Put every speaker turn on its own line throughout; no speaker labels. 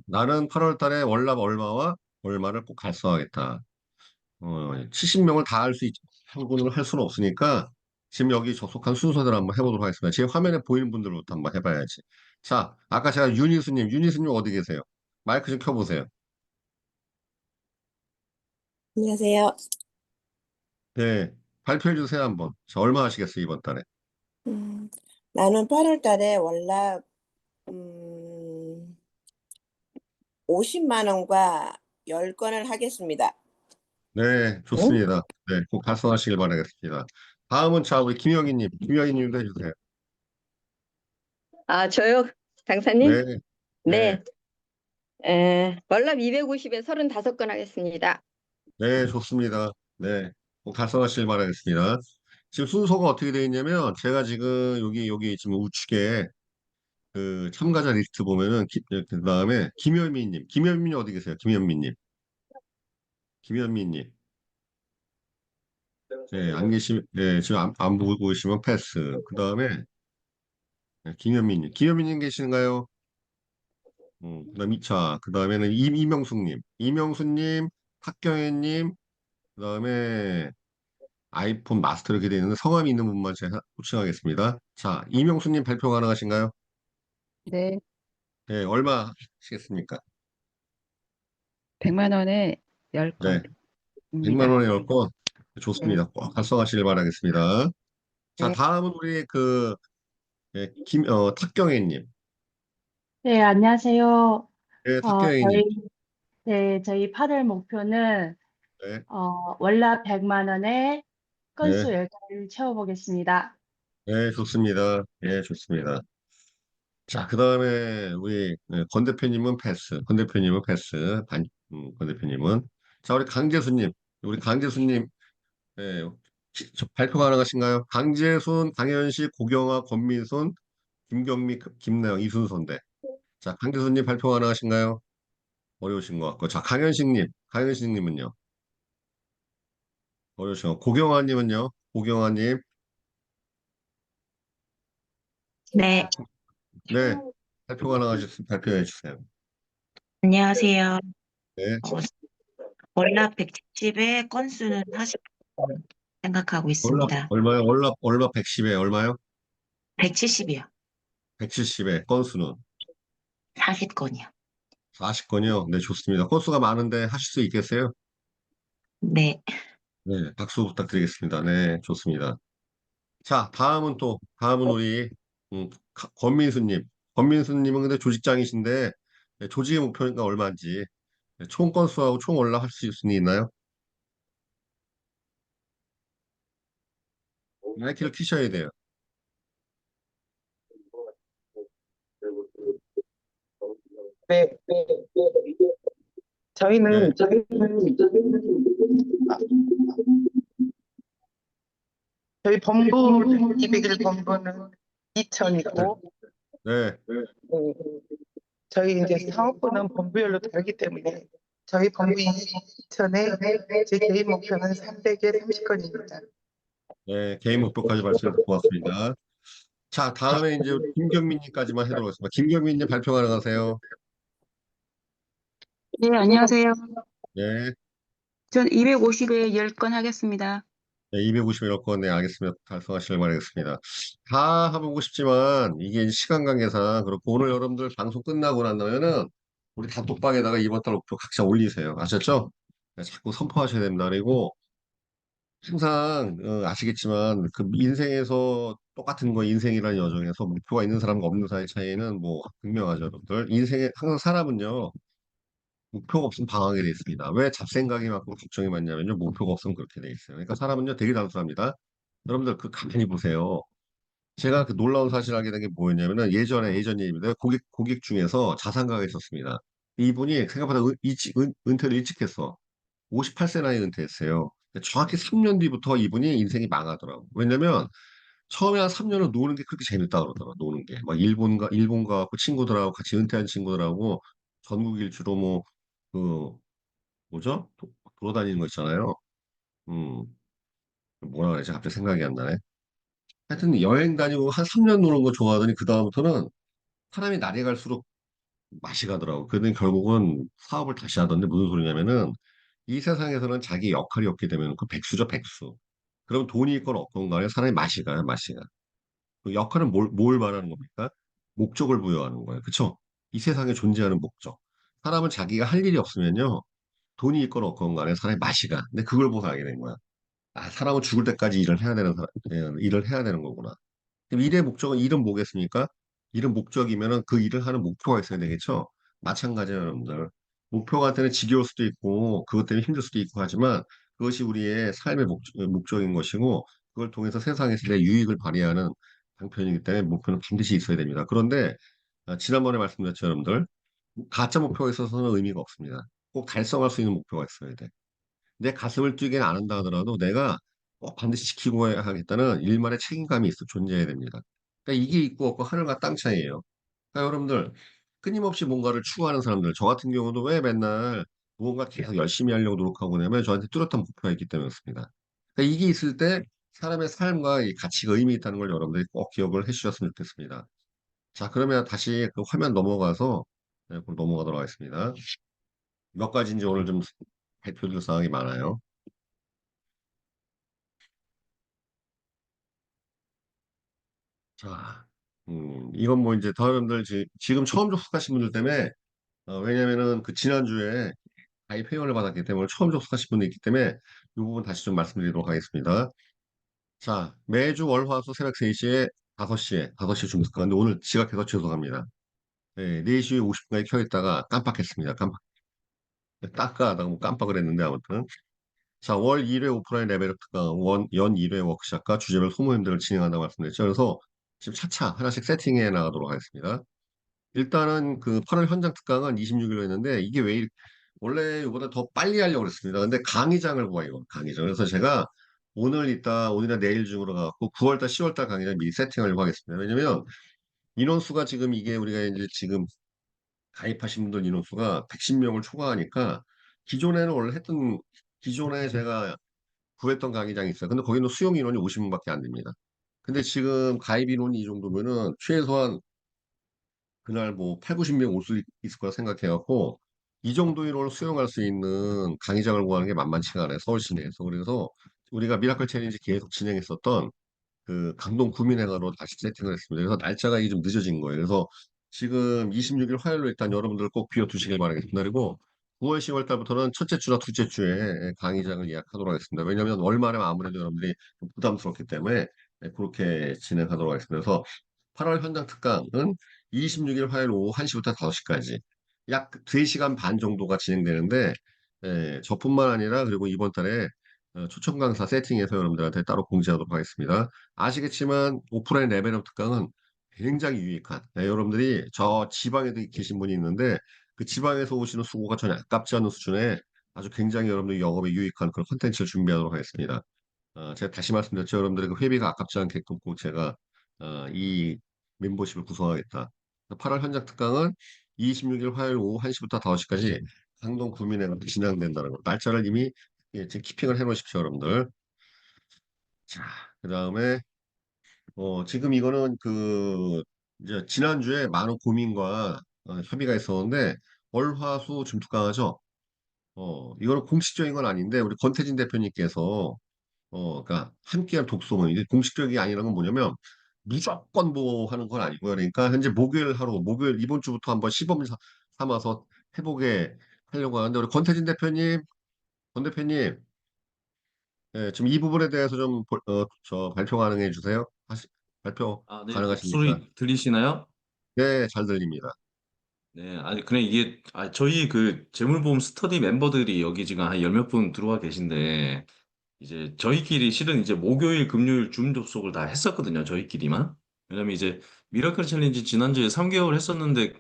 나는 8월 달에 월납 얼마와 얼마를 꼭 달성하겠다. 70명을 다 할 수 있, 항군을 할 수는 없으니까 지금 여기 접속한 순서대로 한번 해보도록 하겠습니다. 제 화면에 보이는 분들부터 한번 해봐야지. 자, 아까 제가 유니스님 어디 계세요? 마이크 좀 켜보세요.
안녕하세요.
네, 발표해 주세요 한번. 자, 얼마 하시겠어요 이번 달에?
음, 나는 8월 달에 월납 음, 50만 원과 10건을 하겠습니다.
네,
응?
좋습니다. 네, 꼭 달성하시길 바라겠습니다. 다음은 자 우리 김영희님도 해주세요.
아, 저요, 장사님?
네, 네,
네, 월남 250에 35건 하겠습니다.
네, 좋습니다. 네, 꼭 달성하시길 바라겠습니다. 지금 순서가 어떻게 되어 있냐면 제가 지금 여기 지금 우측에 그 참가자 리스트 보면은 그 다음에 김현민님 어디 계세요? 김현민님. 네, 안 계시, 네, 지금 안 보고 계시면 패스. 그 다음에 김현민님 계신가요? 그다음 2차, 그 다음에는 이명숙님, 탁경혜님, 그 다음에 아이폰 마스터 이렇게 되어 있는데 성함이 있는 분만 제가 호칭하겠습니다. 자, 이명숙님 발표 가능하신가요?
네,
네, 얼마 하시겠습니까?
100만 원에
네,
10건입니다.
100만 원에 10건.
네,
좋습니다. 꼭 달성하시길 바라겠습니다. 자,
네,
다음은 우리 탁경혜님.
네, 안녕하세요.
네,
어,
탁경혜님.
저희, 저희 8월 목표는,
네,
월납 100만 원에 건수
네,
10건을 채워보겠습니다.
네, 좋습니다. 예, 좋습니다. 자, 그 다음에 권 대표님은 패스. 권 대표님은. 자, 우리 강재수님, 예, 발표 가능하신가요? 강재순, 강현식, 고경아, 권민순, 김경미, 김나영, 이 순서인데. 자, 강재수님 발표 가능하신가요? 어려우신 것 같고. 자, 강현식님은요? 어려우신 것 같고. 고경아님은요? 고경아님,
네,
네, 발표 가능하셨으면 발표해 주세요.
안녕하세요.
네,
어, 월납 170에 건수는 40건 생각하고 있습니다.
월납 110에 얼마요?
170이요.
170에 건수는
40건이요.
40건이요. 네, 좋습니다. 건수가 많은데 하실 수 있겠어요?
네,
네, 박수 부탁드리겠습니다. 네, 좋습니다. 자, 다음은 우리, 권민수님. 권민수님은 근데 조직장이신데, 네, 조직의 목표가 얼마인지, 네, 총 건수하고 총 올라갈 수 있나요? 마이크를 키셔야 돼요.
네,
네,
저희 본부 201 본부는 2천이고,
네,
저희 이제 사업부는 본부별로 다르기 때문에 저희 본부 2천에 제 개인 목표는 300에 30건입니다.
네, 개인 목표까지 말씀해 주셔서 고맙습니다. 자, 다음에 이제 우리 김경민님까지만 해도록 하겠습니다. 김경민님 발표 가능하세요?
네, 안녕하세요.
네.
전 250에 10건 하겠습니다.
네, 250일 건, 네, 알겠습니다. 달성하시길 바라겠습니다. 다 해보고 싶지만, 이게 이제 시간 관계상, 그렇고, 오늘 여러분들 방송 끝나고 난다면은, 우리 단톡방에다가 이번 달 목표 각자 올리세요. 아셨죠? 네, 자꾸 선포하셔야 됩니다. 그리고, 항상, 아시겠지만, 그 인생에서 똑같은 거, 인생이라는 여정에서 목표가 있는 사람과 없는 사람의 차이는 뭐, 분명하죠, 여러분들. 인생에, 항상 사람은요, 목표가 없으면 방황하게 돼 있습니다. 왜 잡생각이 많고 걱정이 많냐면요. 목표가 없으면 그렇게 돼 있어요. 그러니까 사람은요 되게 단순합니다. 여러분들 그 가만히 보세요. 제가 그 놀라운 사실을 알게 된 게 뭐였냐면은 예전 얘기입니다. 고객 중에서 자산가가 있었습니다. 이분이 생각보다 은퇴를 일찍 했어. 58세 나이 은퇴했어요. 정확히 3년 뒤부터 이분이 인생이 망하더라고. 왜냐면 처음에 한 3년을 노는 게 그렇게 재밌다 그러더라고. 노는 게. 막 일본 가고 친구들하고 같이 은퇴한 친구들하고 전국 일주로 그 뭐죠? 돌아다니는 거 있잖아요. 음, 뭐라 그러지? 갑자기 생각이 안 나네. 하여튼 여행 다니고 한 3년 노는 거 좋아하더니 그다음부터는 사람이 날이 갈수록 맛이 가더라고. 그러더니 결국은 사업을 다시 하던데 무슨 소리냐면은 이 세상에서는 자기 역할이 없게 되면 그 백수죠, 백수. 그럼 돈이 있건 없건 간에 사람이 맛이 가요, 맛이 가. 그 역할은 뭘 말하는 겁니까? 목적을 부여하는 거예요. 그쵸? 이 세상에 존재하는 목적. 사람은 자기가 할 일이 없으면요. 돈이 있건 없건 간에 사람이 맛이 가. 근데 그걸 보고 알게 된 거야. 아, 사람은 죽을 때까지 일을 해야 되는 거구나. 그럼 일의 목적은 일은 뭐겠습니까? 일은 목적이면은 그 일을 하는 목표가 있어야 되겠죠? 마찬가지예요, 여러분들. 목표가 때문에 지겨울 수도 있고, 그것 때문에 힘들 수도 있고 하지만, 그것이 우리의 삶의 목적인 것이고, 그걸 통해서 세상에서 내 유익을 발휘하는 방편이기 때문에 목표는 반드시 있어야 됩니다. 그런데, 지난번에 말씀드렸죠, 여러분들. 가짜 목표가 있어서는 의미가 없습니다. 꼭 달성할 수 있는 목표가 있어야 돼. 내 가슴을 뛰게는 안 한다 하더라도 내가 꼭 반드시 지키고 하겠다는 일말의 책임감이 존재해야 됩니다. 그러니까 이게 있고 없고 하늘과 땅 차이예요. 그러니까 여러분들 끊임없이 뭔가를 추구하는 사람들, 저 같은 경우도 왜 맨날 무언가 계속 열심히 하려고 노력하고 그냐면 저한테 뚜렷한 목표가 있기 때문이었습니다. 그러니까 이게 있을 때 사람의 삶과 이 가치가 의미 있다는 걸 여러분들이 꼭 기억을 해주셨으면 좋겠습니다. 자, 그러면 다시 그 화면 넘어가서 그걸 넘어가도록 하겠습니다. 몇 가지인지 오늘 좀 발표될 사항이 많아요. 자, 이건 뭐 이제 여러분들 지금 처음 접속하신 분들 때문에 왜냐면은 그 지난주에 가입 회원을 받았기 때문에 처음 접속하신 분이 있기 때문에 이 부분 다시 좀 말씀드리도록 하겠습니다. 자, 매주 월화수 새벽 3시에 5시에 중특가인데 오늘 지각해서 죄송합니다. 네, 4시 50분까지 켜있다가 깜빡했습니다. 닦아하다가 뭐 깜빡을 했는데 아무튼. 자, 월 1회 오프라인 레벨업 특강, 연 1회 워크샵과 주제별 소모 행들을 진행한다고 말씀드렸죠. 그래서 지금 차차 하나씩 세팅해 나가도록 하겠습니다. 일단은 그 8월 현장 특강은 26일로 했는데 이게 원래 이보다 더 빨리 하려고 그랬습니다. 근데 강의장을 구해요. 강의장. 그래서 제가 오늘이나 내일 중으로 가갖고 9월달, 10월달 강의장 미리 세팅하려고 하겠습니다. 왜냐면 인원수가 지금 이게 우리가 이제 지금 가입하신 분들 인원수가 110명을 초과하니까 기존에는 원래 기존에 제가 구했던 강의장이 있어요. 근데 거기는 수용 인원이 50명밖에 안 됩니다. 근데 지금 가입 인원이 이 정도면은 최소한 그날 뭐 8, 90명 올 수 있을 거라 생각해갖고 이 정도 인원을 수용할 수 있는 강의장을 구하는 게 만만치가 않아요. 서울 시내에서. 그래서 우리가 미라클 챌린지 계속 진행했었던 그 강동 구민회관으로 다시 세팅을 했습니다. 그래서 날짜가 이게 좀 늦어진 거예요. 그래서 지금 26일 화요일로 일단 여러분들 꼭 비워두시길 바라겠습니다. 그리고 9월, 10월 달부터는 첫째 주나 둘째 주에 강의장을 예약하도록 하겠습니다. 왜냐하면 월말에 아무래도 여러분들이 좀 부담스럽기 때문에 그렇게 진행하도록 하겠습니다. 그래서 8월 현장 특강은 26일 화요일 오후 1시부터 5시까지 약 3시간 반 정도가 진행되는데 저뿐만 아니라 그리고 이번 달에 초청 강사 세팅해서 여러분들한테 따로 공지하도록 하겠습니다. 아시겠지만 오프라인 레벨업 특강은 굉장히 유익한 여러분들이 저 지방에도 계신 분이 있는데 그 지방에서 오시는 수고가 전혀 아깝지 않은 수준의 아주 굉장히 여러분들 영업에 유익한 그런 콘텐츠를 준비하도록 하겠습니다. 제가 다시 말씀드렸죠. 여러분들의 그 회비가 아깝지 않게끔 꼭 제가 이 멤버십을 구성하겠다. 8월 현장 특강은 26일 화요일 오후 1시부터 5시까지 강동 구민회관 진행된다는 거. 날짜를 이미 지금 키핑을 해 놓으십시오, 여러분들. 자, 그 다음에 지금 이거는 이제 지난주에 많은 고민과 협의가 있었는데 월화수 좀 특강하죠. 이거는 공식적인 건 아닌데 우리 권태진 대표님께서 그러니까 함께한 독서문 이게 공식적이 아니라는 건 뭐냐면 무조건 뭐 하는 건 아니고요. 그러니까 현재 목요일 이번 주부터 한번 시범 삼아서 해보게 하려고 하는데 우리 권 대표님, 지금 이 부분에 대해서 좀 발표 가능해 주세요. 발표
아, 네,
가능하십니까?
목소리 들리시나요?
네, 잘 들립니다.
네, 아니, 그냥 이게, 저희 그 재물보험 스터디 멤버들이 여기 지금 한 열 몇 분 들어와 계신데, 이제 저희끼리 실은 이제 목요일, 금요일 줌 접속을 다 했었거든요. 저희끼리만. 왜냐면 이제 미라클 챌린지 지난주에 3개월 했었는데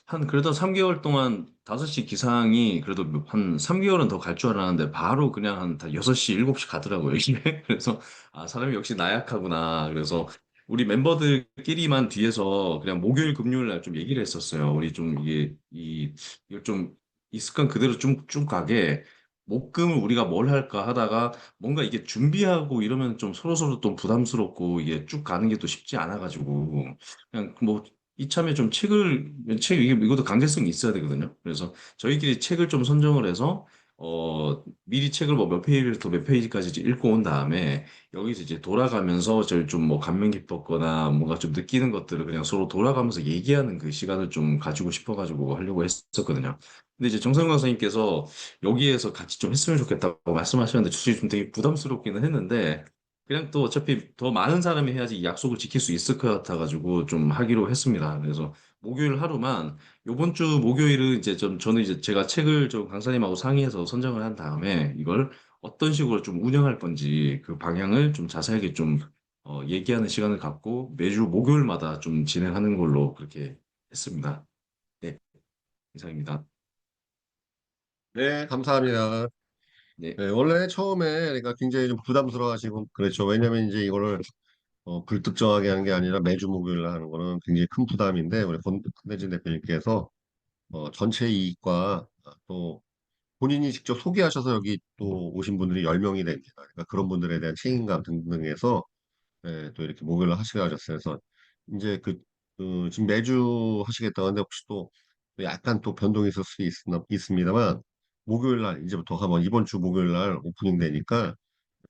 한 그래도 3개월 동안 5시 기상이 그래도 한 3개월은 더 갈 줄 알았는데 바로 그냥 한 6시, 7시 가더라고요, 이게. 그래서 아, 사람이 역시 나약하구나. 그래서 우리 멤버들끼리만 뒤에서 그냥 목요일, 금요일 날 좀 얘기를 했었어요. 우리 좀 이걸 좀 이 습관 그대로 쭉 가게 목금을 우리가 뭘 할까 하다가 뭔가 이게 준비하고 이러면 좀 서로서로 또 부담스럽고 이게 쭉 가는 게 또 쉽지 않아가지고 그냥 뭐 이참에 좀 이것도 강제성이 있어야 되거든요. 그래서 저희끼리 책을 좀 선정을 해서, 미리 책을 뭐 몇 페이지부터 몇 페이지까지 이제 읽고 온 다음에, 여기서 이제 돌아가면서 저희 좀 뭐 감명 깊었거나 뭔가 좀 느끼는 것들을 그냥 서로 돌아가면서 얘기하는 그 시간을 좀 가지고 싶어가지고 하려고 했었거든요. 근데 이제 정성 강사님께서 여기에서 같이 좀 했으면 좋겠다고 말씀하셨는데, 솔직히 좀 되게 부담스럽기는 했는데, 그냥 또 어차피 더 많은 사람이 해야지 이 약속을 지킬 수 있을 것 같아가지고 좀 하기로 했습니다. 그래서 목요일 하루만, 요번 주 목요일은 이제 저는 이제 제가 책을 좀 강사님하고 상의해서 선정을 한 다음에 이걸 어떤 식으로 좀 운영할 건지 그 방향을 좀 자세하게 좀 얘기하는 시간을 갖고 매주 목요일마다 좀 진행하는 걸로 그렇게 했습니다. 네, 이상입니다.
네, 감사합니다.
네.
네, 원래 처음에 그러니까 굉장히 좀 부담스러워하시고 그랬죠. 왜냐면 이제 이거를 불특정하게 하는 게 아니라 매주 목요일 날 하는 거는 굉장히 큰 부담인데 우리 권대진 대표님께서 전체 이익과 또 본인이 직접 소개하셔서 여기 또 오신 분들이 10명이 됩니다. 그러니까 그런 분들에 대한 책임감 등등해서 또 이렇게 목요일날 하시게 하셨어요. 그래서 이제 지금 매주 하시겠다고 하는데 혹시 또 약간 또 변동이 있을 수 있습니다만 목요일날 이제부터 한번 이번 주 목요일날 오프닝 되니까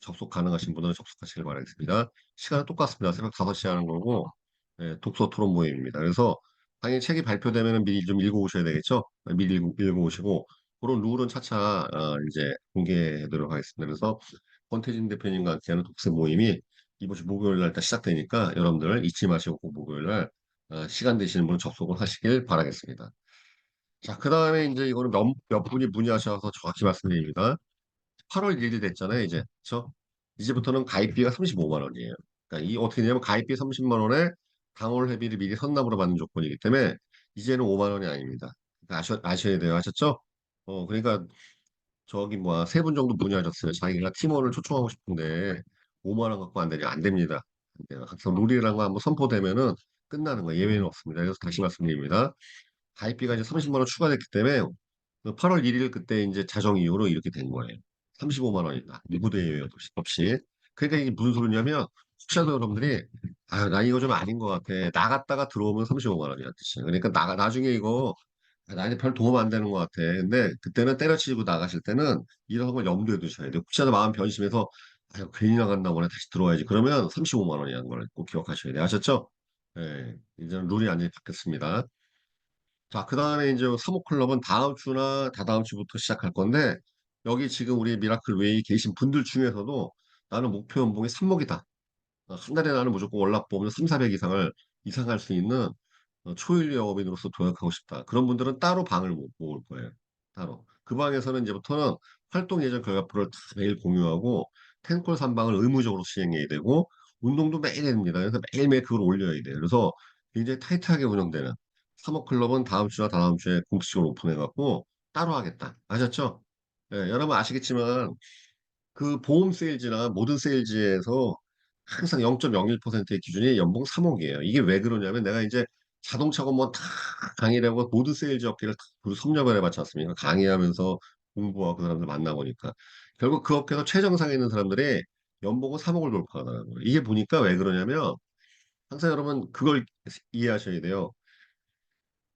접속 가능하신 분은 접속하시길 바라겠습니다. 시간은 똑같습니다. 새벽 5시에 하는 거고, 독서 토론 모임입니다. 그래서 당연히 책이 발표되면 미리 좀 읽어오셔야 되겠죠? 미리 읽어오시고, 그런 룰은 차차 이제 공개해드리도록 하겠습니다. 그래서 권태진 대표님과 함께하는 독서 모임이 이번 주 목요일 날 시작되니까 여러분들 잊지 마시고 꼭 목요일 날 시간 되시는 분은 접속을 하시길 바라겠습니다. 자, 그 다음에 이제 이거는 몇 분이 문의하셔서 정확히 말씀드립니다. 8월 1일이 됐잖아요, 이제. 그렇죠? 이제부터는 가입비가 35만 원이에요. 그러니까 이 어떻게 되냐면 가입비 30만 원에 당월 회비를 미리 선납으로 받는 조건이기 때문에 이제는 5만 원이 아닙니다. 그러니까 아셔야 돼요. 아셨죠? 그러니까 저기 뭐야 세 분 정도 문의하셨어요. 자기가 팀원을 초청하고 싶은데 5만 원 갖고 안 되냐? 안 됩니다. 안 돼요. 항상 룰이라는 거 한번 선포되면은 끝나는 거예요. 예외는 없습니다. 그래서 다시 말씀드립니다. 가입비가 이제 30만 원 추가됐기 때문에 그 8월 1일 그때 이제 자정 이후로 이렇게 된 거예요. 35만 원이다. 누구도 예외 없이. 그러니까 이게 무슨 소리냐면 혹시라도 여러분들이 나 이거 좀 아닌 것 같아. 나갔다가 들어오면 35만 원이야 뜻이. 그러니까 나중에 이거 나한테 별 도움 안 되는 것 같아. 근데 그때는 때려치고 나가실 때는 이런 걸 염두에 두셔야 돼요. 혹시라도 마음 변심해서 괜히 나갔나 보네 다시 들어와야지. 그러면 35만 원이라는 걸 꼭 기억하셔야 돼요. 아셨죠? 예, 이제는 룰이 완전히 바뀌었습니다. 자, 그 다음에 이제 사모클럽은 다음 주나 다다음 주부터 시작할 건데, 여기 지금 우리 미라클 웨이 계신 분들 중에서도 나는 목표 연봉이 3억이다. 한 달에 나는 무조건 월납보험을 3, 400 이상할 수 있는 초일류 영업인으로서 도약하고 싶다. 그런 분들은 따로 방을 모을 거예요. 따로. 그 방에서는 이제부터는 활동 예정 결과표를 다 매일 공유하고 텐콜 3방을 의무적으로 수행해야 되고 운동도 매일 해야 됩니다. 그래서 매일매일 그걸 올려야 돼요. 그래서 굉장히 타이트하게 운영되는 사모클럽은 다음 주나 다다음 주에 공식적으로 오픈해갖고 따로 하겠다. 아셨죠? 여러분 아시겠지만 그 보험 세일즈나 모든 세일즈에서 항상 0.01%의 기준이 연봉 3억이에요. 이게 왜 그러냐면 내가 이제 자동차 공무원 다 강의라고 모든 세일즈 업계를 다 섭렵을 해봤지 않습니까? 강의하면서 공부하고 그 사람들 만나보니까. 결국 그 업계에서 최정상에 있는 사람들이 연봉은 3억을 돌파하더라고요. 이게 보니까 왜 그러냐면 항상 여러분 그걸 이해하셔야 돼요.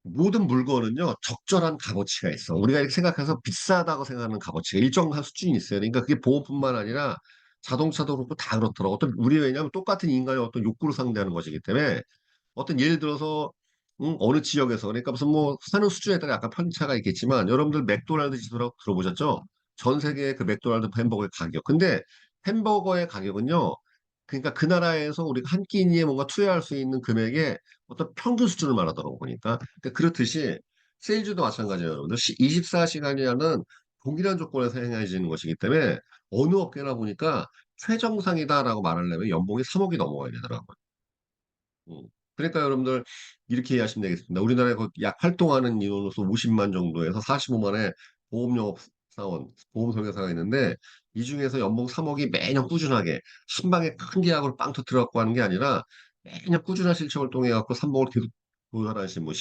모든 물건은요, 적절한 값어치가 있어. 우리가 이렇게 생각해서 비싸다고 생각하는 값어치가 일정한 수준이 있어요. 그러니까 그게 보험뿐만 아니라 자동차도 그렇고 다 그렇더라고. 우리 왜냐하면 똑같은 인간의 어떤 욕구를 상대하는 것이기 때문에 어떤 예를 들어서 어느 지역에서 그러니까 무슨 뭐 사는 수준에 따라 약간 편차가 있겠지만 여러분들 맥도날드 지수라고 들어보셨죠? 전 세계의 그 맥도날드 햄버거의 가격. 근데 햄버거의 가격은요. 그러니까 그 나라에서 우리가 한 끼니에 뭔가 투여할 수 있는 금액의 어떤 평균 수준을 말하더라고 보니까. 그러니까 그렇듯이 세일즈도 마찬가지예요. 여러분들 24시간이라는 동일한 조건에서 행해지는 것이기 때문에 어느 업계나 보니까 최정상이다라고 말하려면 연봉이 3억이 넘어가야 되더라고요. 음. 그러니까 여러분들 이렇게 이해하시면 되겠습니다. 우리나라에 약 활동하는 인원으로서 50만 정도에서 45만의 보험영업사원, 보험설계사가 있는데 이 중에서 연봉 3억이 매년 꾸준하게 한 방에 큰 계약으로 빵 터뜨려갖고 하는 게 아니라 매년 꾸준한 실적을 통해 갖고 3억을 계속 도달하신 뭐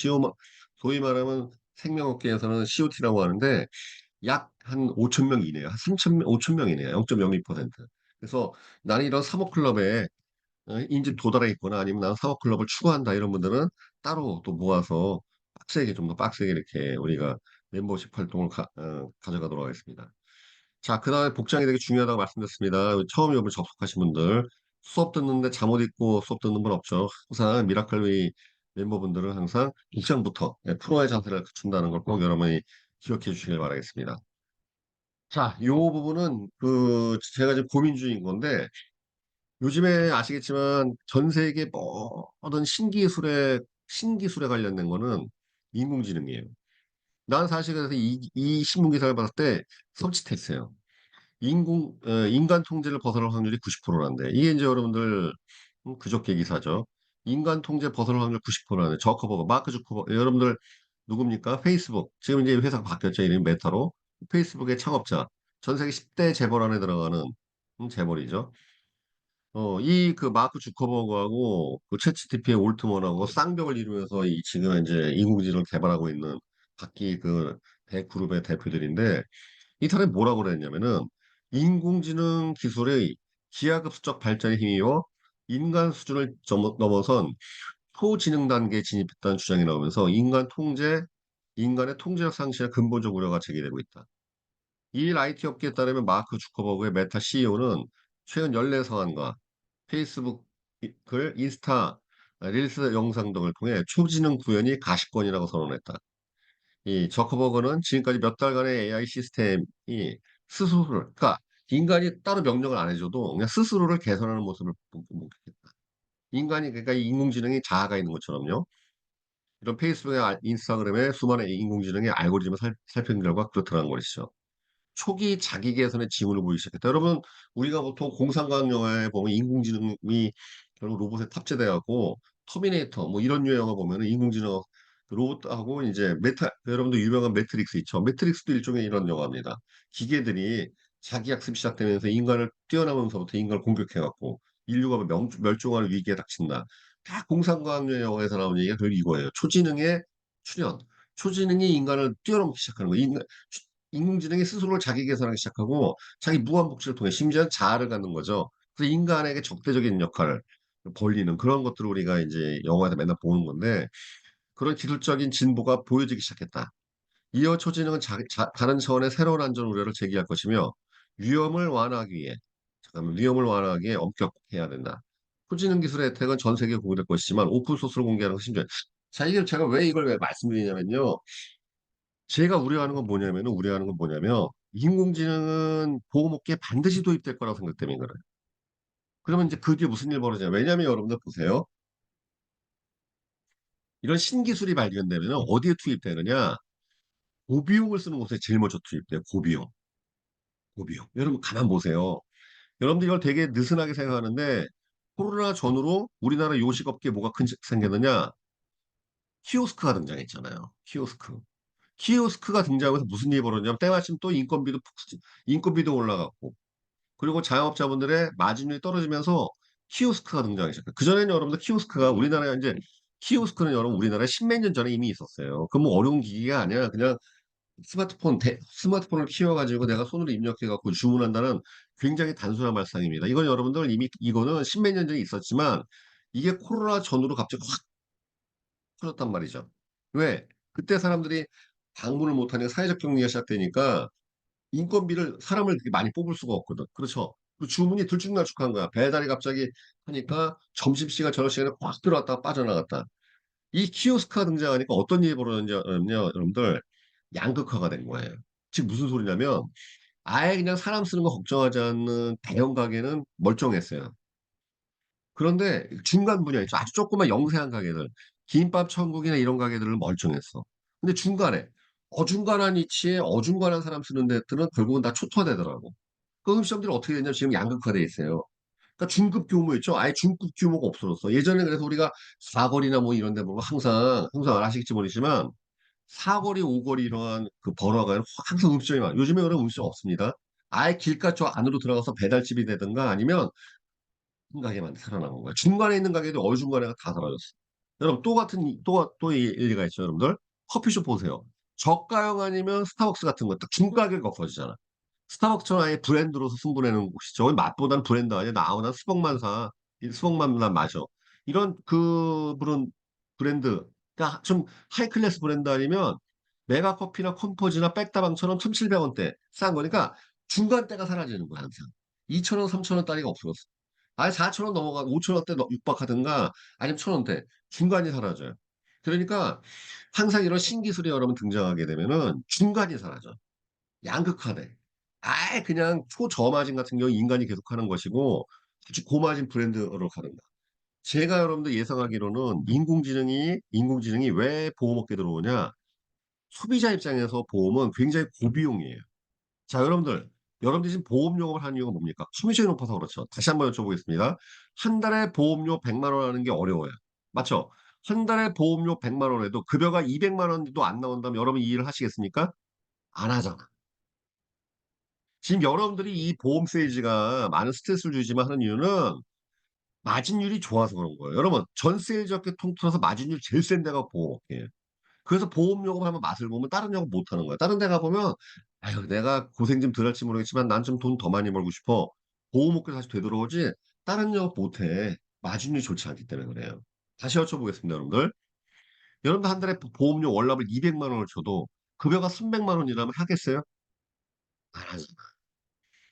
소위 말하면 생명업계에서는 COT라고 하는데 약 한 5천 명 이내요. 한 3천 5천 명이네요. 0.02%. 그래서 나는 이런 사모클럽에 인지 도달해 있거나 아니면 나는 사모클럽을 추구한다 이런 분들은 따로 또 모아서 빡세게 좀 더 빡세게 이렇게 우리가 멤버십 활동을 가져가도록 하겠습니다. 자, 그 다음에 복장이 되게 중요하다고 말씀드렸습니다. 처음 여러분 접속하신 분들 수업 듣는데 잠옷 입고 수업 듣는 분 없죠. 항상 미라클웨이 멤버분들은 항상 복장부터 프로의 자세를 갖춘다는 걸 꼭 여러분이 기억해 주시길 바라겠습니다. 자, 이 부분은 제가 지금 고민 중인 건데 요즘에 아시겠지만 전 세계 모든 신기술에 관련된 거는 인공지능이에요. 난 사실 그래서 이 신문 기사를 봤을 때 섬찟했어요. 인간 통제를 벗어날 확률이 90%라는데, 이게 이제 여러분들, 그저께 기사죠. 인간 통제 벗어날 확률 90%라는 마크 주커버거, 여러분들 누굽니까? 페이스북. 지금 이제 회사가 바뀌었죠. 이름이 메타로. 페이스북의 창업자. 전 세계 10대 재벌 안에 들어가는 재벌이죠. 마크 주커버그하고 그 챗GPT의 올트먼하고 쌍벽을 이루면서 지금 이제 인공지능을 개발하고 있는 각기 그 대그룹의 대표들인데, 이 사람이 뭐라고 그랬냐면은 인공지능 기술의 기하급수적 발전에 힘입어 인간 수준을 넘어선 초지능 단계에 진입했다는 주장이 나오면서 인간의 통제력 상실에 근본적 우려가 제기되고 있다. 이 IT 업계에 따르면 마크 주커버그의 메타 CEO는 최근 연례 서한과 페이스북 글, 인스타, 릴스 영상 등을 통해 초지능 구현이 가시권이라고 선언했다. 이 저커버그는 지금까지 몇 달간의 AI 시스템이 그러니까 인간이 따로 명령을 안 해줘도 그냥 스스로를 개선하는 모습을 목격했다. 그러니까 이 인공지능이 자아가 있는 것처럼요. 이런 페이스북에 인스타그램에 수많은 인공지능의 알고리즘을 살핀 결과 그렇다는 것이죠. 초기 자기 개선의 징후를 보이기 시작했다. 여러분, 우리가 보통 공상과학 영화에 보면 인공지능이 결국 로봇에 탑재돼갖고 터미네이터 뭐 이런 류의 영화 보면은 인공지능 로봇하고 이제 여러분도 유명한 매트릭스 있죠. 매트릭스도 일종의 이런 영화입니다. 기계들이 자기 학습이 시작되면서 인간을 뛰어넘으면서부터 인간을 공격해갖고 인류가 멸종할 위기에 닥친다. 다 공상과학 영화에서 나오는 얘기가 결국 이거예요. 초지능의 출현. 초지능이 인간을 뛰어넘기 시작하는 거예요. 인공지능이 스스로를 자기 개선하기 시작하고 자기 무한복지를 통해 심지어는 자아를 갖는 거죠. 그래서 인간에게 적대적인 역할을 벌리는 그런 것들을 우리가 이제 영화에서 맨날 보는 건데 그런 기술적인 진보가 보여지기 시작했다. 이어 초지능은 다른 차원의 새로운 안전 우려를 제기할 것이며 위험을 완화하기 위해 엄격해야 된다. 초지능 기술의 혜택은 전 세계에 공유될 것이지만 오픈소스를 공개하는 것이 힘들어요. 자, 제가 왜 이걸 왜 말씀드리냐면요. 제가 우려하는 건 뭐냐면, 인공지능은 보호목에 반드시 도입될 거라고 생각 때문에 그래요. 그러면 이제 그 뒤에 무슨 일 벌어지냐. 왜냐면 여러분들 보세요. 이런 신기술이 발견되면 어디에 투입되느냐. 고비용을 쓰는 곳에 제일 먼저 투입돼요. 고비용. 고비용. 여러분 가만 보세요. 여러분들 이걸 되게 느슨하게 생각하는데, 코로나 전후로 우리나라 요식업계에 뭐가 생겼느냐. 키오스크가 등장했잖아요. 키오스크가 등장하면서 무슨 일이 벌어졌냐면 때마침 또 인건비도 올라갔고 그리고 자영업자분들의 마진율이 떨어지면서 키오스크가 등장하기 시작해요. 그전에는 여러분들 키오스크는 여러분 우리나라에 십몇 년 전에 이미 있었어요. 그 뭐 어려운 기기가 아니야. 그냥 스마트폰을 키워가지고 내가 손으로 입력해갖고 주문한다는 굉장히 단순한 발상입니다. 이거는 십몇 년 전에 있었지만 이게 코로나 전후로 갑자기 확 터졌단 말이죠. 왜? 그때 사람들이 방문을 못하니까 사회적 격리가 시작되니까 사람을 그렇게 많이 뽑을 수가 없거든. 그렇죠. 그 주문이 들쭉날쭉한 거야. 배달이 갑자기 하니까 점심시간, 저녁시간에 확 들어왔다가 빠져나갔다. 이 키오스크가 등장하니까 어떤 일이 벌어졌냐면요, 여러분들, 양극화가 된 거예요. 즉, 무슨 소리냐면, 아예 그냥 사람 쓰는 거 걱정하지 않는 대형 가게는 멀쩡했어요. 그런데 중간 분야 있죠. 아주 조그만 영세한 가게들, 김밥 천국이나 이런 가게들은 멀쩡했어. 근데 중간에, 어중간한 위치에 어중간한 사람 쓰는 데들은 결국은 다 초토화되더라고. 그 음식점들이 어떻게 됐냐면 지금 양극화돼 있어요. 그러니까 중급 규모 있죠. 아예 중급 규모가 없어졌어. 예전에 그래서 우리가 사거리나 뭐 이런 데 보면 항상 아시겠지 모르지만 사거리, 오거리 이러한 그 번화가에는 항상 음식점이 많아요. 요즘에 그런 음식점 없습니다. 아예 길가 쪽 안으로 들어가서 배달집이 되든가 아니면 큰 가게만 살아남은 거야. 중간에 있는 가게도 어중간해가 다 사라졌어. 여러분 또 일리가 있죠, 여러분들. 커피숍 보세요. 저가형 아니면 스타벅스 같은 거 딱 중가격이 없어지잖아. 스타벅스는 아예 브랜드로서 승부내는 곳이죠. 맛보다는 브랜드 아니야. 나 스벅만 사. 스벅만 난 마셔. 이런 그분은 브랜드, 그러니까 좀 하이클래스 브랜드 아니면 메가커피나 컴포즈나 백다방처럼 1,700원대 싼 거니까 중간대가 사라지는 거야, 항상. 2,000원, 3,000원짜리가 없어졌어. 아예 4,000원 넘어가, 5,000원대 육박하든가 아니면 1,000원대 중간이 사라져요. 그러니까 항상 이런 신기술이 여러분 등장하게 되면은 중간이 사라져. 양극화돼. 아예 그냥 초저마진 같은 경우 인간이 계속 하는 것이고 아주 고마진 브랜드로 가는 거야. 제가 여러분들 예상하기로는 인공지능이 왜 보험업계 들어오냐? 소비자 입장에서 보험은 굉장히 고비용이에요. 자, 여러분들이 지금 보험료를 하는 이유가 뭡니까? 커미션이 높아서 그렇죠. 다시 한번 여쭤보겠습니다. 한 달에 보험료 100만 원 하는 게 어려워요. 맞죠? 한 달에 보험료 100만 원 해도 급여가 200만 원도 안 나온다면 여러분 이 일을 하시겠습니까? 안 하잖아. 지금 여러분들이 이 보험 세일즈가 많은 스트레스를 주지만 하는 이유는 마진율이 좋아서 그런 거예요. 여러분, 전 세일즈 업계 통틀어서 마진율 제일 센 데가 보험업계예요. 그래서 보험요금 하면 맛을 보면 다른 요금 못 하는 거야. 다른 데 가보면, 아유, 내가 고생 좀 덜 할지 모르겠지만 난 좀 돈 더 많이 벌고 싶어. 보험업계 다시 되돌아오지, 다른 영업 못 해. 마진율이 좋지 않기 때문에 그래요. 다시 여쭤보겠습니다, 여러분들. 여러분들 한 달에 보험료 월납을 200만 원을 줘도 급여가 300만 원이라면 하겠어요? 안 하죠.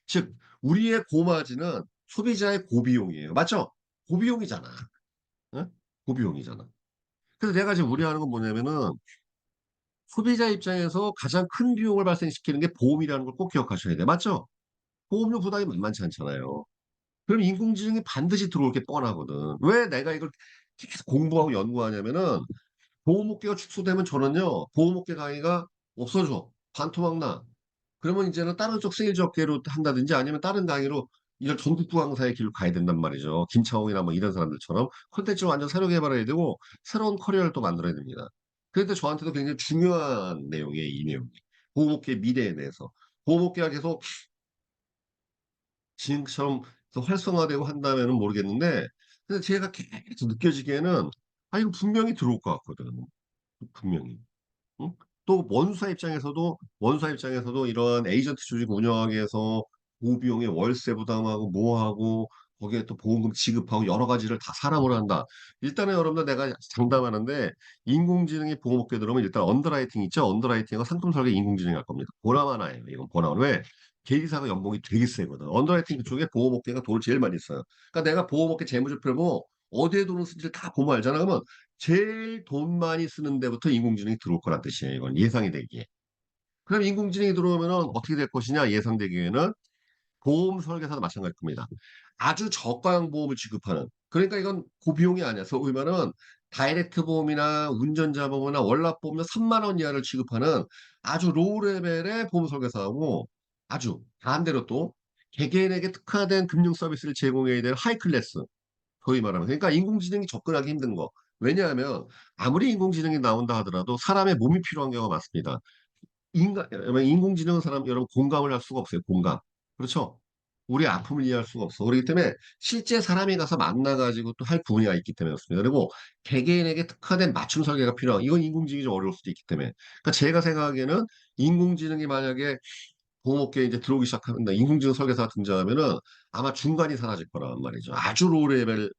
즉, 우리의 고마진은 소비자의 고비용이에요. 맞죠? 고비용이잖아. 응? 고비용이잖아. 그래서 내가 지금 우려하는 건 뭐냐면은 소비자 입장에서 가장 큰 비용을 발생시키는 게 보험이라는 걸 꼭 기억하셔야 돼. 맞죠? 보험료 부담이 만만치 않잖아요. 그럼 인공지능이 반드시 들어올 게 뻔하거든. 왜 내가 이걸 계속 공부하고 연구하냐면은 보험업계가 축소되면 저는요, 보험업계 강의가 없어져. 반토막 나. 그러면 이제는 다른 쪽 세일즈 업계로 한다든지 아니면 다른 강의로 이런 전국구 강사의 길로 가야 된단 말이죠. 김창홍이나 뭐 이런 사람들처럼 콘텐츠를 완전 새로 개발해야 되고 새로운 커리어를 또 만들어야 됩니다. 그런데 저한테도 굉장히 중요한 내용이에요, 이 내용이. 보험업계의 미래에 대해서. 보험업계가 계속 지금처럼 활성화되고 한다면은 모르겠는데, 근데 제가 계속 느껴지기에는, 아, 이거 분명히 들어올 것 같거든. 분명히. 응? 또 원사 입장에서도 이런 에이전트 조직 운영하기 위해서 고비용의 월세 부담하고 뭐하고 거기에 또 보험금 지급하고 여러 가지를 다 사람으로 한다. 일단은 여러분들 내가 장담하는데 인공지능이 보험업계 들어오면 일단 언더라이팅 있죠? 언더라이팅과 상품 설계 인공지능이 할 겁니다. 보나마나예요. 이건 보나마나. 왜? 계리사가 연봉이 되게 세거든. 언더라이팅 그쪽에 보험업계가 돈을 제일 많이 써요. 그러니까 내가 보험업계 재무제표를 보고 어디에 돈을 쓰는지 다 보면 알잖아. 그러면 제일 돈 많이 쓰는 데부터 인공지능이 들어올 거란 뜻이에요. 이건 예상이 되기에. 그럼 인공지능이 들어오면 어떻게 될 것이냐 예상되기에는 보험 설계사도 마찬가지일 겁니다. 아주 저가형 보험을 지급하는. 그러니까 이건 고비용이 아니야. 소위 말하면 다이렉트 보험이나 운전자 보험이나 월납 보험은 3만 원 이하를 지급하는 아주 로우 레벨의 보험 설계사하고 아주 반대로 또 개개인에게 특화된 금융 서비스를 제공해야 될 하이 클래스. 소위 말하면. 그러니까 인공지능이 접근하기 힘든 거. 왜냐하면 아무리 인공지능이 나온다 하더라도 사람의 몸이 필요한 경우가 많습니다. 인공지능은 여러분 공감을 할 수가 없어요. 공감. 그렇죠? 우리 아픔을 이해할 수가 없어. 그렇기 때문에 실제 사람이 가서 만나가지고 또 할 분야가 있기 때문에 그렇습니다. 그리고 개개인에게 특화된 맞춤 설계가 필요한, 이건 인공지능이 좀 어려울 수도 있기 때문에. 그러니까 제가 생각하기에는 인공지능이 만약에 보험업계에 이제 들어오기 시작합니다. 인공지능 설계사가 등장하면은 아마 중간이 사라질 거란 말이죠. 아주 로우 레벨은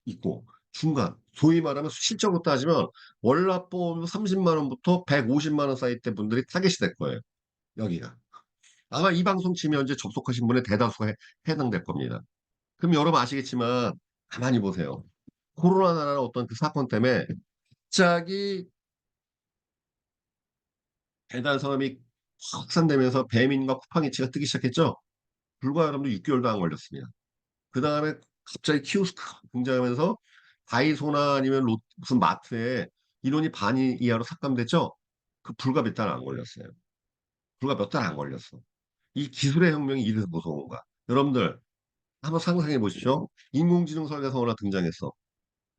있고 중간, 소위 말하면 실적으로 따지면 월납보험 30만 원부터 150만 원 사이 때 분들이 타겟이 될 거예요. 여기가. 아마 이 방송 치면 이제 접속하신 분의 대다수가 해당될 겁니다. 그럼 여러분 아시겠지만 가만히 보세요. 코로나라는 어떤 그 사건 때문에 갑자기 배달 사업이 확산되면서 배민과 쿠팡이츠가 뜨기 시작했죠. 불과 여러분들 6개월도 안 걸렸습니다. 그 다음에 갑자기 키오스크가 등장하면서 다이소나 아니면 무슨 마트에 인원이 반 이하로 삭감됐죠? 그 불과 몇 달 안 걸렸어요. 불과 몇 달 안 걸렸어. 이 기술의 혁명이 이래서 무서운 거야. 여러분들 한번 상상해 보십시오. 인공지능 설계사가 하나 등장했어.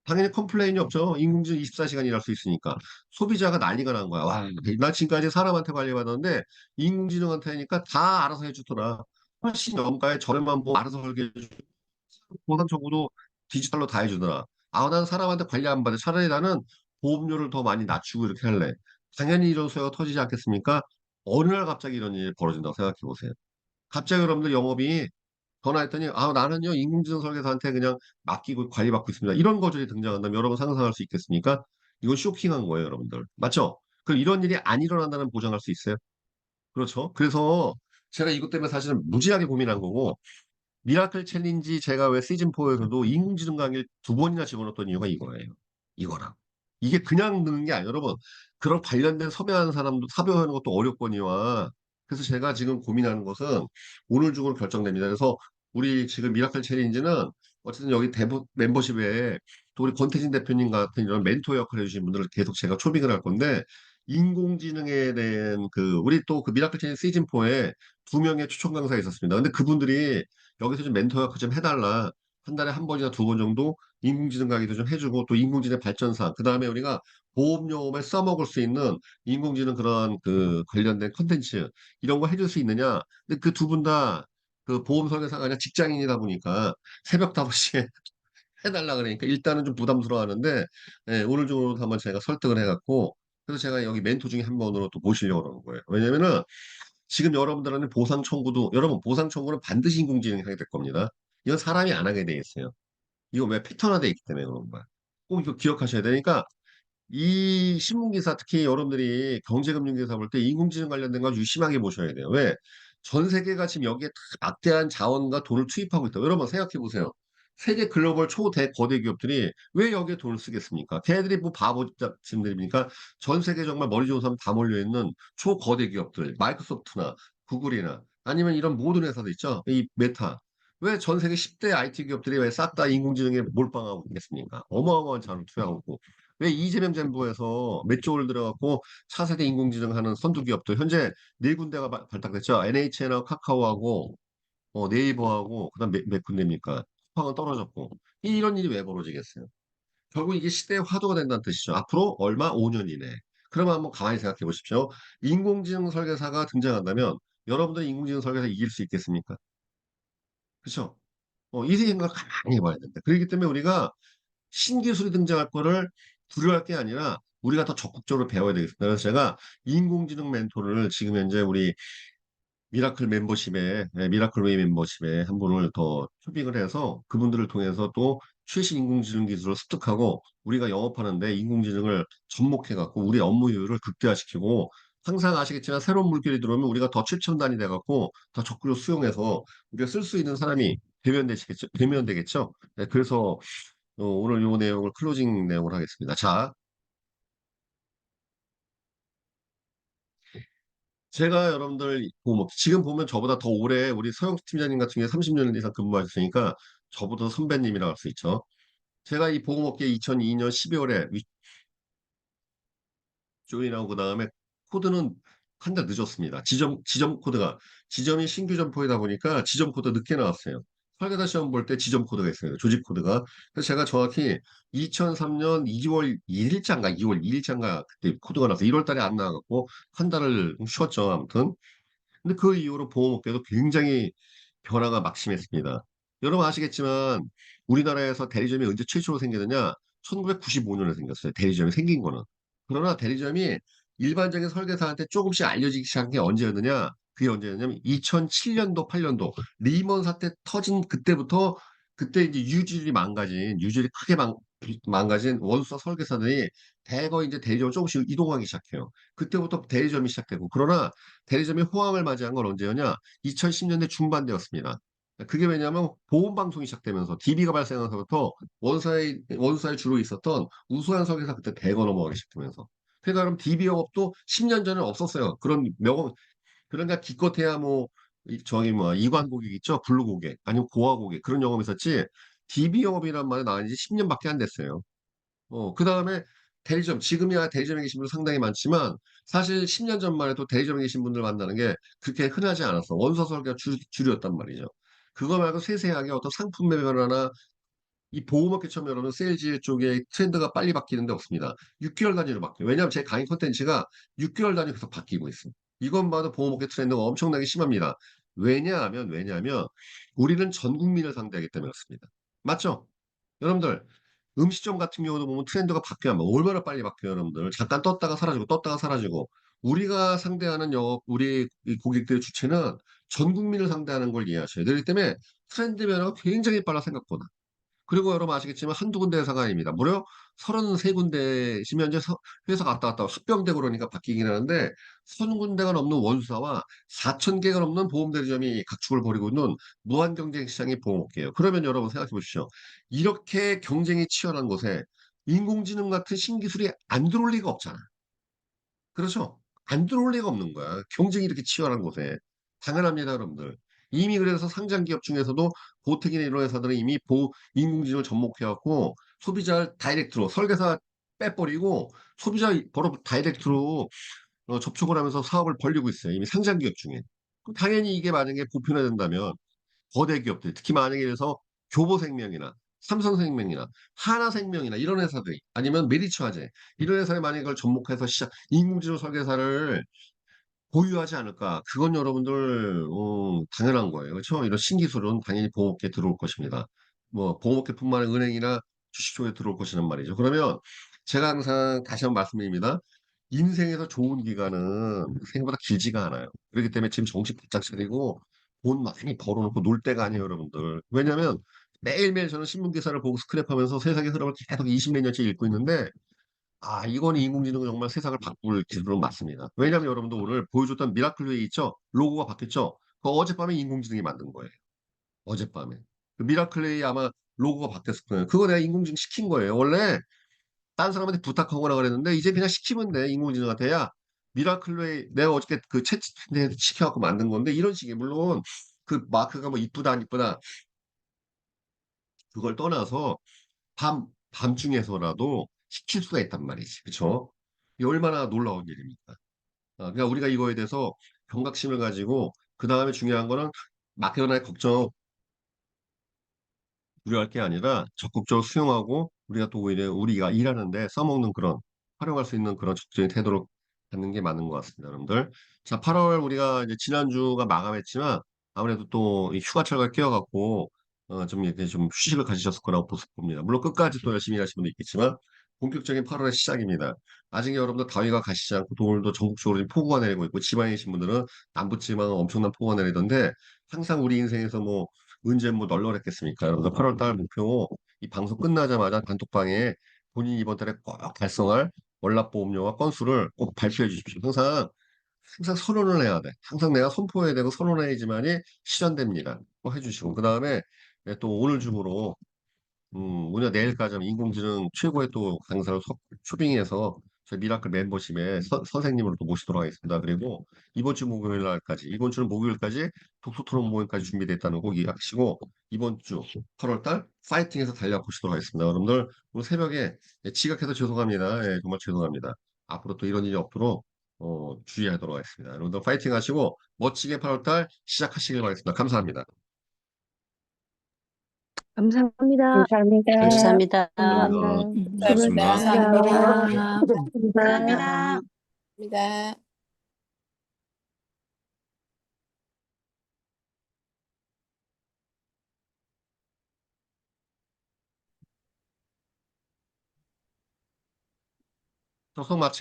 당연히 컴플레인이 없죠. 인공지능 24시간 일할 수 있으니까. 소비자가 난리가 난 거야. 와, 나 지금까지 사람한테 관리받았는데 인공지능한테 하니까 다 알아서 해주더라. 훨씬 저가에 저렴한 뭐 알아서 설계해주고 보상 청구도 디지털로 다 해주더라. 아, 난 사람한테 관리 안 받아. 차라리 나는 보험료를 더 많이 낮추고 이렇게 할래. 당연히 이런 수요가 터지지 않겠습니까? 어느 날 갑자기 이런 일이 벌어진다고 생각해 보세요. 갑자기 여러분들 영업이 전화했더니 나는요 인공지능 설계사한테 그냥 맡기고 관리받고 있습니다. 이런 거절이 등장한다면 여러분 상상할 수 있겠습니까? 이건 쇼킹한 거예요, 여러분들. 맞죠? 그럼 이런 일이 안 일어난다는 보장할 수 있어요? 그렇죠? 그래서 제가 이것 때문에 사실은 무지하게 고민한 거고 미라클 챌린지 제가 왜 시즌4에서도 인공지능 강의를 2번이나 집어넣었던 이유가 이거예요. 이거랑. 이게 그냥 넣는 게 아니에요. 여러분, 그런 관련된 섭외하는 사람도 섭외하는 것도 어렵거니와 그래서 제가 지금 고민하는 것은 오늘 중으로 결정됩니다. 그래서 우리 지금 미라클 챌린지는 어쨌든 여기 멤버십에 또 우리 권태진 대표님 같은 이런 멘토 역할을 해주신 분들을 계속 제가 초빙을 할 건데 인공지능에 대한 우리 또 그 미라클 챌린지 시즌4에 2명의 추천 강사가 있었습니다. 근데 그분들이 여기서 좀 멘토 역할 좀 해달라. 한 달에 1번이나 2번 정도 인공지능 강의도 좀 해주고 또 인공지능 발전사 그다음에 우리가 보험용어에 써먹을 수 있는 인공지능 그런 관련된 컨텐츠 이런 거 해줄 수 있느냐. 근데 그 2분 다 그 보험 설계사가 아니라 직장인이다 보니까 새벽 5시에 해달라 그러니까 일단은 좀 부담스러워 하는데 예, 오늘 중으로 한번 제가 설득을 해갖고 그래서 제가 여기 멘토 중에 한 번으로 또 모시려고 그러는 거예요. 왜냐면은 지금 여러분들한테 보상 청구도 여러분 보상 청구는 반드시 인공지능이 하게 될 겁니다. 이건 사람이 안 하게 돼 있어요. 이거 왜 패턴화돼 있기 때문에 그런 거야. 꼭 이거 기억하셔야 되니까 이 신문기사 특히 여러분들이 경제금융기사 볼 때 인공지능 관련된 거 유심하게 보셔야 돼요. 왜? 전 세계가 지금 여기에 다 막대한 자원과 돈을 투입하고 있다. 여러분 생각해 보세요. 세계 글로벌 초대 거대 기업들이 왜 여기에 돈을 쓰겠습니까? 걔들이 뭐 바보집들입니까? 전 세계 정말 머리 좋은 사람 다 몰려있는 초거대 기업들, 마이크로소프트나 구글이나 아니면 이런 모든 회사들 있죠. 이 메타. 왜 전 세계 10대 IT 기업들이 왜 싹 다 인공지능에 몰빵하고 있겠습니까? 어마어마한 자원을 투여하고 왜 이재명 정부에서 몇 조를 들어갖고 차세대 인공지능 하는 선두 기업들 현재 4군데가 발탁됐죠. NHN하고 카카오하고 네이버하고 그다음 몇 군데입니까? 쿠팡은 떨어졌고 이런 일이 왜 벌어지겠어요? 결국 이게 시대의 화두가 된다는 뜻이죠. 앞으로 얼마? 5년 이내. 그러면 한번 가만히 생각해 보십시오. 인공지능 설계사가 등장한다면 여러분들 인공지능 설계사 이길 수 있겠습니까? 그렇죠? 이 생각을 가만히 해봐야 된다. 그렇기 때문에 우리가 신기술이 등장할 거를 두려워할 게 아니라 우리가 더 적극적으로 배워야 되겠습니다. 그래서 제가 인공지능 멘토를 지금 현재 우리 미라클 웨이 멤버십에 한 분을 더 초빙을 해서 그분들을 통해서 또 최신 인공지능 기술을 습득하고 우리가 영업하는데 인공지능을 접목해갖고 우리 업무 효율을 극대화시키고 항상 아시겠지만 새로운 물결이 들어오면 우리가 더 최첨단이 돼갖고 더 적극적으로 수용해서 우리가 쓸 수 있는 사람이 되면 되겠죠. 네, 그래서 오늘 이 내용을 클로징 내용을 하겠습니다. 자, 제가 여러분들 지금 보면 저보다 더 오래 우리 서영수 팀장님 같은 경우에 30년 이상 근무하셨으니까 저보다 선배님이라고 할 수 있죠. 제가 이 보험업계 2002년 12월에 조인하고 그다음에 코드는 한 달 늦었습니다. 지점 코드가 지점이 신규 점포이다 보니까 지점 코드 늦게 나왔어요. 설계사 시험 볼 때 지점 코드가 있어요. 조직 코드가. 그래서 제가 정확히 2003년 2월 1일자인가 2월 2일자인가 그때 코드가 나서 1월 달에 안 나와갖고 한 달을 쉬었죠. 아무튼. 근데 그 이후로 보험업계도 굉장히 변화가 막심했습니다. 여러분 아시겠지만 우리나라에서 대리점이 언제 최초로 생겼느냐? 1995년에 생겼어요. 대리점이 생긴 거는. 그러나 대리점이 일반적인 설계사한테 조금씩 알려지기 시작한 게 언제였느냐? 그게 언제였냐면 2007년도, 8년도 리먼 사태 터진 그때부터 그때 이제 유질이 크게 망가진 원수사 설계사들이 대거 이제 대리점을 조금씩 이동하기 시작해요. 그때부터 대리점이 시작되고 그러나 대리점이 호황을 맞이한 건 언제였냐? 2010년대 중반대였습니다. 그게 왜냐하면 보험 방송이 시작되면서 DB가 발생하면서부터 원사에 주로 있었던 우수한 설계사 그때 대거 넘어가기 시작되면서 그러니까 그럼 DB 영업도 10년 전에 없었어요. 그런 명언 그러니까 기껏해야 뭐 저기 뭐 이관 고객 있죠? 블루 고객 아니면 고아 고객 그런 영업이 있었지 DB 영업이란 말이 나온 지 10년밖에 안 됐어요. 그다음에 대리점, 지금이야 대리점에 계신 분들 상당히 많지만 사실 10년 전만 해도 대리점에 계신 분들 만나는 게 그렇게 흔하지 않았어. 원서 설계가 주류였단 말이죠. 그거 말고 세세하게 어떤 상품의 변화나 이 보호막기처럼 여러분 세일즈 쪽에 트렌드가 빨리 바뀌는 데 없습니다. 6개월 단위로 바뀌어요. 왜냐하면 제 강의 콘텐츠가 6개월 단위로 계속 바뀌고 있어요. 이건 봐도 보호막기 트렌드가 엄청나게 심합니다. 왜냐하면 우리는 전 국민을 상대하기 때문에 그렇습니다. 맞죠? 여러분들 음식점 같은 경우도 보면 트렌드가 바뀌면 얼마나 빨리 바뀌어요, 여러분들. 잠깐 떴다가 사라지고 떴다가 사라지고. 우리가 상대하는 우리 이 고객들의 주체는 전 국민을 상대하는 걸 이해하셔야 되기 때문에 트렌드 변화가 굉장히 빨라 생각보다. 그리고 여러분 아시겠지만 한두 군데 회사가 아닙니다. 무려 33군데시면 이제 회사 갔다 왔다 합병되고 그러니까 바뀌긴 하는데 30군데가 넘는 원수사와 4,000개가 넘는 보험 대리점이 각축을 벌이고 있는 무한 경쟁 시장이 보험업계예요. 그러면 여러분 생각해 보십시오. 이렇게 경쟁이 치열한 곳에 인공지능 같은 신기술이 안 들어올 리가 없잖아. 그렇죠? 안 들어올 리가 없는 거야. 경쟁이 이렇게 치열한 곳에. 당연합니다, 여러분들. 이미 그래서 상장 기업 중에서도 보텍이나 이런 회사들은 이미 인공지능을 접목해갖고 소비자 다이렉트로 설계사 빼버리고 소비자 바로 다이렉트로 접촉을 하면서 사업을 벌리고 있어요. 이미 상장 기업 중에. 그럼 당연히 이게 만약에 보편화된다면 거대 기업들, 특히 만약에 그래서 교보생명이나 삼성생명이나 하나생명이나 이런 회사들이 아니면 메리츠화재 이런 회사에 만약에 그걸 접목해서 인공지능 설계사를 보유하지 않을까? 그건 여러분들 당연한 거예요. 그렇죠? 이런 신기술은 당연히 보험업계에 들어올 것입니다. 뭐 보험업계뿐만 아니라 은행이나 주식쪽에 들어올 것이란 말이죠. 그러면 제가 항상 다시 한번 말씀드립니다. 인생에서 좋은 기간은 생각보다 길지가 않아요. 그렇기 때문에 지금 정신 바짝 차리고 돈 많이 벌어놓고 놀 때가 아니에요, 여러분들. 왜냐면 매일매일 저는 신문 기사를 보고 스크랩하면서 세상의 흐름을 계속 20몇 년째 읽고 있는데 이건 인공지능은 정말 세상을 바꿀 기술은 맞습니다. 왜냐하면 여러분도 오늘 보여줬던 미라클 웨이 있죠? 로고가 바뀌었죠? 그거 어젯밤에 인공지능이 만든 거예요. 어젯밤에. 그 미라클 웨이 아마 로고가 바뀌었을 거예요. 그거 내가 인공지능 시킨 거예요. 원래 딴 사람한테 부탁하거나 그랬는데 이제 그냥 시키면 돼. 인공지능한테. 야, 미라클 웨이 내가 어저께 그 챗 시켜갖고 만든 건데 이런 식의 물론 그 마크가 뭐 이쁘다 안 이쁘다 그걸 떠나서 밤중에서라도 시킬 수가 있단 말이지. 그쵸? 이게 얼마나 놀라운 일입니까? 그러니까 우리가 이거에 대해서 경각심을 가지고, 그 다음에 중요한 거는 마케터나의 걱정, 우려할 게 아니라 적극적으로 수용하고, 우리가 또 오히려 우리가 일하는데 써먹는 그런, 활용할 수 있는 그런 적극적인 태도를 갖는 게 맞는 것 같습니다, 여러분들. 자, 8월 우리가 이제 지난주가 마감했지만, 아무래도 또 이 휴가철과 끼어갖고, 좀 이렇게 좀 휴식을 가지셨을 거라고 봅니다. 물론 끝까지 또 열심히 하시는 분도 있겠지만, 본격적인 8월의 시작입니다. 아직 여러분들 더위가 가시지 않고, 또 오늘도 전국적으로 지금 폭우가 내리고 있고, 지방에 계신 분들은 남부지방은 엄청난 폭우가 내리던데, 항상 우리 인생에서 뭐, 언제 뭐 널널했겠습니까? 여러분들 8월 달 목표, 이 방송 끝나자마자 단톡방에 본인이 이번 달에 꼭 달성할 월납보험료와 건수를 꼭 발표해 주십시오. 항상 선언을 해야 돼. 항상 내가 선포해야 되고 선언해야지만이 실현됩니다. 꼭 해주시고. 그 다음에 또 오늘 중으로 오늘 내일까지 하면 인공지능 최고의 또 강사를 초빙해서 저희 미라클 멤버십에 선생님으로 또 모시도록 하겠습니다. 그리고 이번 주는 목요일까지 독서 토론 모임까지 준비되어 있다는 거 꼭 이해하시고, 이번 주 8월 달 파이팅해서 달려보시도록 하겠습니다. 여러분들, 오늘 새벽에 지각해서 죄송합니다. 정말 죄송합니다. 앞으로 또 이런 일이 없도록 주의하도록 하겠습니다. 여러분들 파이팅 하시고 멋지게 8월 달 시작하시길 바라겠습니다. 감사합니다.
감사합니다.
감사합니다.
감사합니다.
감사합니다.
수고하셨습니다.
감사합니다.
감사합니다.
감사합니다.
접속 마치